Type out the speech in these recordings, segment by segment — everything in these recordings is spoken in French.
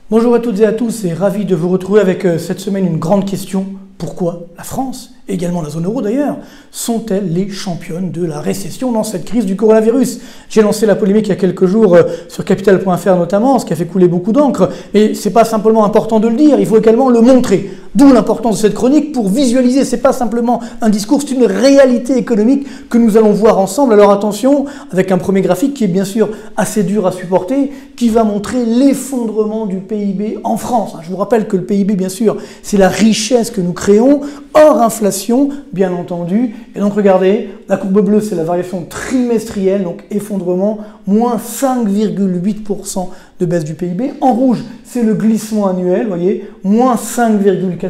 Bonjour à toutes et à tous et ravi de vous retrouver avec cette semaine une grande question. Pourquoi la France, et également la zone euro d'ailleurs, sont-elles les championnes de la récession dans cette crise du coronavirus? J'ai lancé la polémique il y a quelques jours sur Capital.fr notamment, ce qui a fait couler beaucoup d'encre, mais c'est pas simplement important de le dire, il faut également le montrer. D'où l'importance de cette chronique pour visualiser, c'est pas simplement un discours, c'est une réalité économique que nous allons voir ensemble. Alors attention, avec un premier graphique qui est bien sûr assez dur à supporter, qui va montrer l'effondrement du PIB en France. Je vous rappelle que le PIB, bien sûr, c'est la richesse que nous créons, hors inflation, bien entendu. Et donc regardez, la courbe bleue, c'est la variation trimestrielle, donc effondrement, moins 5,8% de baisse du PIB. En rouge, c'est le glissement annuel, vous voyez, moins 5,4%,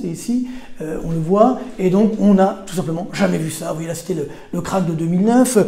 c'est ici, on le voit. Et donc, on n'a tout simplement jamais vu ça. Vous voyez, là, c'était le krach de 2009.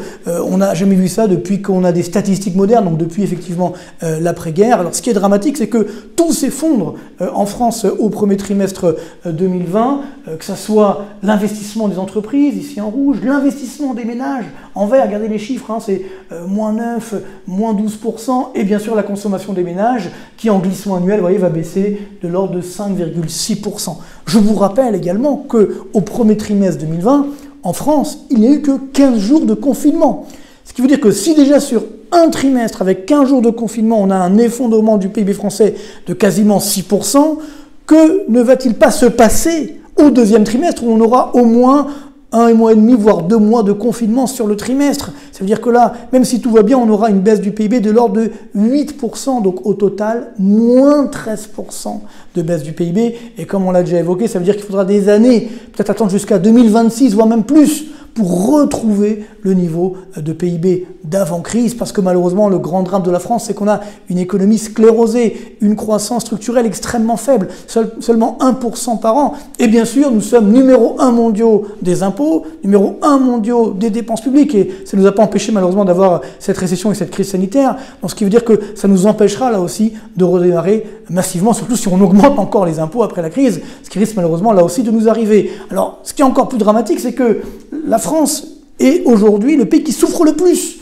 On n'a jamais vu ça depuis qu'on a des statistiques modernes, donc depuis effectivement l'après-guerre. Alors, ce qui est dramatique, c'est que tout s'effondre en France au premier trimestre 2020, que ce soit l'investissement des entreprises, ici en rouge, l'investissement des ménages, en vert, regardez les chiffres, hein, c'est moins 9, moins 12%, et bien sûr la consommation des ménages qui en glissement annuel, vous voyez, va baisser de l'ordre de 5,6%. Je vous rappelle également qu'au premier trimestre 2020, en France, il n'y a eu que 15 jours de confinement. Ce qui veut dire que si déjà sur un trimestre, avec 15 jours de confinement, on a un effondrement du PIB français de quasiment 6%, que ne va-t-il pas se passer au deuxième trimestre où on aura au moins 1 mois et demi, voire 2 mois de confinement sur le trimestre? Ça veut dire que là, même si tout va bien, on aura une baisse du PIB de l'ordre de 8%, donc au total, moins 13% de baisse du PIB. Et comme on l'a déjà évoqué, ça veut dire qu'il faudra des années, peut-être attendre jusqu'à 2026, voire même plus, pour retrouver le niveau de PIB d'avant-crise, parce que malheureusement, le grand drame de la France, c'est qu'on a une économie sclérosée, une croissance structurelle extrêmement faible, seulement 1% par an. Et bien sûr, nous sommes numéro 1 mondiaux des impôts, numéro 1 mondiaux des dépenses publiques, et ça ne nous a pas empêché malheureusement d'avoir cette récession et cette crise sanitaire, donc ce qui veut dire que ça nous empêchera là aussi de redémarrer massivement, surtout si on augmente encore les impôts après la crise, ce qui risque malheureusement là aussi de nous arriver. Alors, ce qui est encore plus dramatique, c'est que la France est aujourd'hui le pays qui souffre le plus.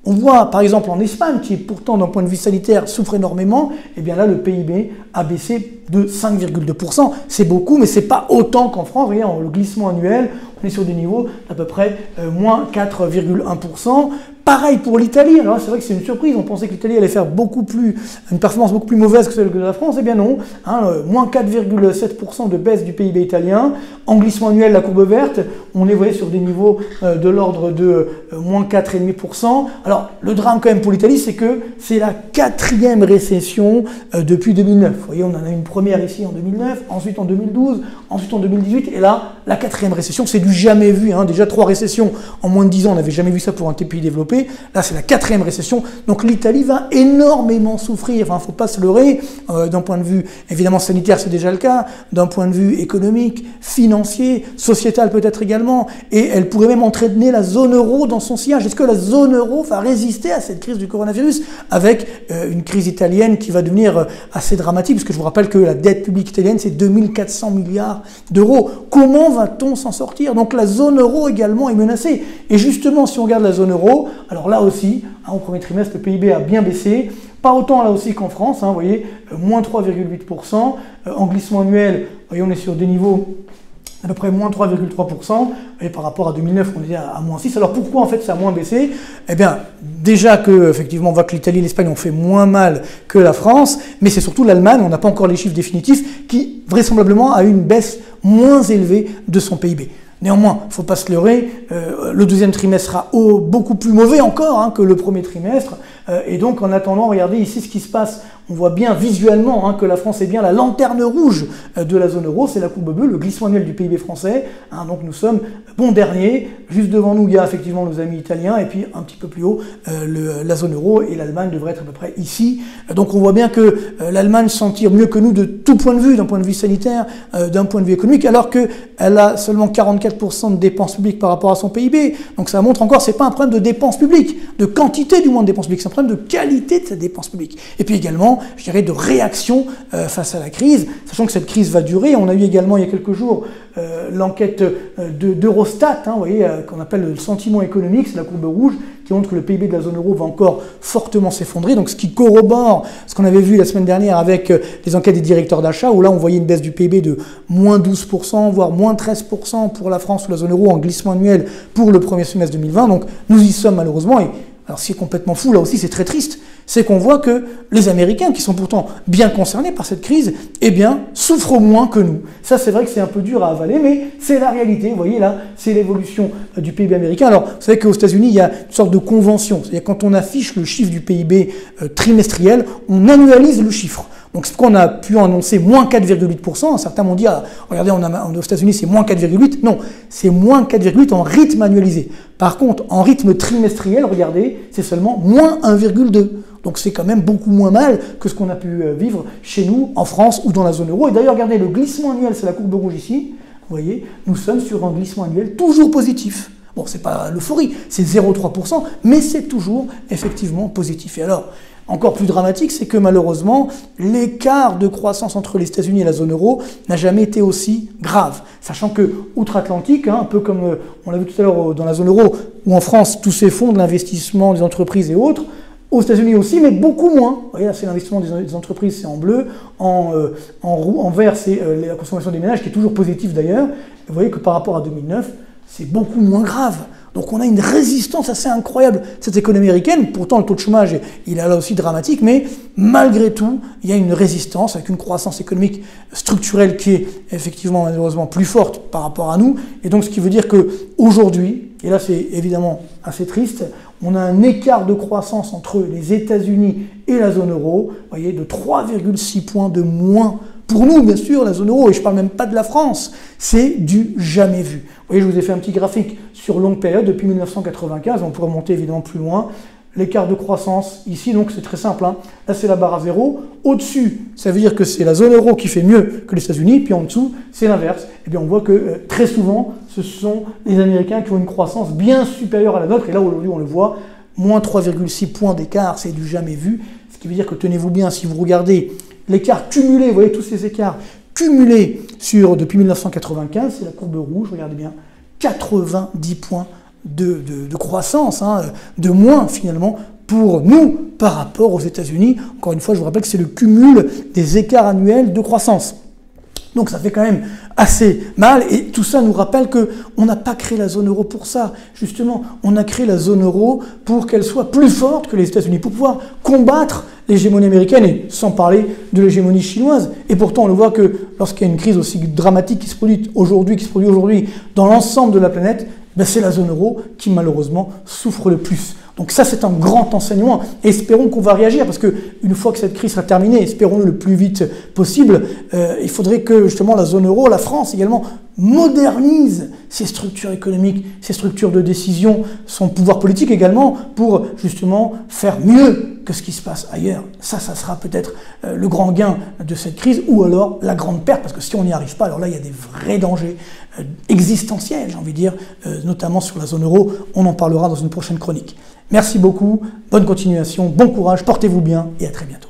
On voit par exemple en Espagne, qui est pourtant d'un point de vue sanitaire souffre énormément, et bien là le PIB a baissé de 5,2%. C'est beaucoup, mais c'est pas autant qu'en France. Vous voyez, le glissement annuel, on est sur des niveaux d'à peu près moins 4,1%. Pareil pour l'Italie. Alors c'est vrai que c'est une surprise. On pensait que l'Italie allait faire une performance beaucoup plus mauvaise que celle de la France. Eh bien non. Moins 4,7% de baisse du PIB italien. En glissement annuel, la courbe verte, on est, vous voyez, sur des niveaux de l'ordre de moins 4,5%. Alors le drame quand même pour l'Italie, c'est que c'est la 4e récession depuis 2009. Vous voyez, on en a une première ici en 2009, ensuite en 2012, ensuite en 2018, et là, la 4e récession, c'est du jamais vu. Déjà 3 récessions en moins de 10 ans, on n'avait jamais vu ça pour un pays développé. Là, c'est la 4e récession. Donc l'Italie va énormément souffrir. Enfin, il ne faut pas se leurrer. D'un point de vue, évidemment, sanitaire, c'est déjà le cas. D'un point de vue économique, financier, sociétal peut-être également. Et elle pourrait même entraîner la zone euro dans son sillage. Est-ce que la zone euro va résister à cette crise du coronavirus avec une crise italienne qui va devenir assez dramatique? Parce que je vous rappelle que la dette publique italienne, c'est 2400 milliards d'euros. Comment va-t-on s'en sortir? Donc la zone euro également est menacée. Et justement, si on regarde la zone euro, alors là aussi, au premier trimestre, le PIB a bien baissé. Pas autant là aussi qu'en France, vous voyez, moins 3,8%. En glissement annuel, vous voyez, on est sur des niveaux à peu près moins 3,3%. Et par rapport à 2009, on est à moins 6. Alors pourquoi en fait ça a moins baissé? Eh bien, déjà que effectivement on voit que l'Italie et l'Espagne ont fait moins mal que la France, mais c'est surtout l'Allemagne, on n'a pas encore les chiffres définitifs, qui vraisemblablement a eu une baisse moins élevée de son PIB. Néanmoins, il ne faut pas se leurrer, le deuxième trimestre sera beaucoup plus mauvais encore que le premier trimestre. Et donc, en attendant, regardez ici ce qui se passe. On voit bien visuellement que la France est bien la lanterne rouge de la zone euro. C'est la courbe bleue, le glissement annuel du PIB français. Donc, nous sommes bon dernier. Juste devant nous, il y a effectivement nos amis italiens. Et puis, un petit peu plus haut, la zone euro. Et l'Allemagne devrait être à peu près ici. Donc, on voit bien que l'Allemagne s'en tire mieux que nous de tout point de vue, d'un point de vue sanitaire, d'un point de vue économique, alors qu'elle a seulement 44% de dépenses publiques par rapport à son PIB. Donc, ça montre encore, c'est pas un problème de dépenses publiques, de quantité du moins de dépenses publiques, c'est un problème de qualité de cette dépense publique. Et puis également, élément, je dirais, de réaction face à la crise, sachant que cette crise va durer. On a eu également il y a quelques jours l'enquête d'Eurostat, vous voyez, qu'on appelle le sentiment économique, c'est la courbe rouge, qui montre que le PIB de la zone euro va encore fortement s'effondrer, donc ce qui corrobore ce qu'on avait vu la semaine dernière avec les enquêtes des directeurs d'achat, où là on voyait une baisse du PIB de moins 12%, voire moins 13% pour la France ou la zone euro en glissement annuel pour le premier semestre 2020, donc nous y sommes malheureusement, et alors ce qui est complètement fou, là aussi c'est très triste, c'est qu'on voit que les Américains, qui sont pourtant bien concernés par cette crise, eh bien, souffrent moins que nous. Ça, c'est vrai que c'est un peu dur à avaler, mais c'est la réalité. Vous voyez, là, c'est l'évolution du PIB américain. Alors, vous savez qu'aux États-Unis, il y a une sorte de convention. C'est-à-dire quand on affiche le chiffre du PIB trimestriel, on annualise le chiffre. Donc, ce qu'on a pu annoncer, moins 4,8%, certains m'ont dit, ah, regardez, aux États-Unis, c'est moins 4,8%. Non, c'est moins 4,8% en rythme annualisé. Par contre, en rythme trimestriel, regardez, c'est seulement moins 1,2%. Donc c'est quand même beaucoup moins mal que ce qu'on a pu vivre chez nous, en France ou dans la zone euro. Et d'ailleurs, regardez, le glissement annuel, c'est la courbe rouge ici. Vous voyez, nous sommes sur un glissement annuel toujours positif. Bon, c'est pas l'euphorie, c'est 0,3%, mais c'est toujours effectivement positif. Et alors, encore plus dramatique, c'est que malheureusement, l'écart de croissance entre les États-Unis et la zone euro n'a jamais été aussi grave. Sachant que, outre-Atlantique, un peu comme on l'a vu tout à l'heure dans la zone euro, où en France, tout s'effondre, l'investissement des entreprises et autres, aux États-Unis aussi, mais beaucoup moins. Vous voyez, là, c'est l'investissement des entreprises, c'est en bleu. En vert, c'est la consommation des ménages, qui est toujours positive d'ailleurs. Vous voyez que par rapport à 2009, c'est beaucoup moins grave. Donc on a une résistance assez incroyable, cette économie américaine. Pourtant, le taux de chômage, il est là aussi dramatique, mais malgré tout, il y a une résistance avec une croissance économique structurelle qui est effectivement, malheureusement, plus forte par rapport à nous. Et donc, ce qui veut dire qu'aujourd'hui, et là c'est évidemment assez triste, on a un écart de croissance entre les États-Unis et la zone euro, vous voyez, de 3,6 points de moins. Pour nous, bien sûr, la zone euro, et je ne parle même pas de la France, c'est du jamais vu. Vous voyez, je vous ai fait un petit graphique sur longue période, depuis 1995, on pourrait monter évidemment plus loin. L'écart de croissance, ici, donc c'est très simple, hein. Là c'est la barre à zéro. Au-dessus, ça veut dire que c'est la zone euro qui fait mieux que les États-Unis, puis en dessous, c'est l'inverse. Eh bien, on voit que très souvent, ce sont les Américains qui ont une croissance bien supérieure à la nôtre, et là aujourd'hui on le voit, moins 3,6 points d'écart, c'est du jamais vu. Ce qui veut dire que, tenez-vous bien, si vous regardez l'écart cumulé, vous voyez tous ces écarts cumulés depuis 1995, c'est la courbe rouge, regardez bien, 90 points de croissance, hein, de moins finalement pour nous par rapport aux États-Unis. Encore une fois, je vous rappelle que c'est le cumul des écarts annuels de croissance. Donc ça fait quand même assez mal, et tout ça nous rappelle qu'on n'a pas créé la zone euro pour ça. Justement, on a créé la zone euro pour qu'elle soit plus forte que les États-Unis, pour pouvoir combattre l'hégémonie américaine, et sans parler de l'hégémonie chinoise. Et pourtant, on le voit que lorsqu'il y a une crise aussi dramatique qui se produit aujourd'hui dans l'ensemble de la planète, ben c'est la zone euro qui malheureusement souffre le plus. Donc ça, c'est un grand enseignement. Espérons qu'on va réagir, parce qu'une fois que cette crise sera terminée, espérons-le le plus vite possible, il faudrait que justement la zone euro, la France également, modernise ses structures économiques, ses structures de décision, son pouvoir politique également, pour justement faire mieux que ce qui se passe ailleurs. Ça sera peut-être le grand gain de cette crise, ou alors la grande perte, parce que si on n'y arrive pas, alors là, il y a des vrais dangers existentiels, j'ai envie de dire, notamment sur la zone euro. On en parlera dans une prochaine chronique. Merci beaucoup, bonne continuation, bon courage, portez-vous bien et à très bientôt.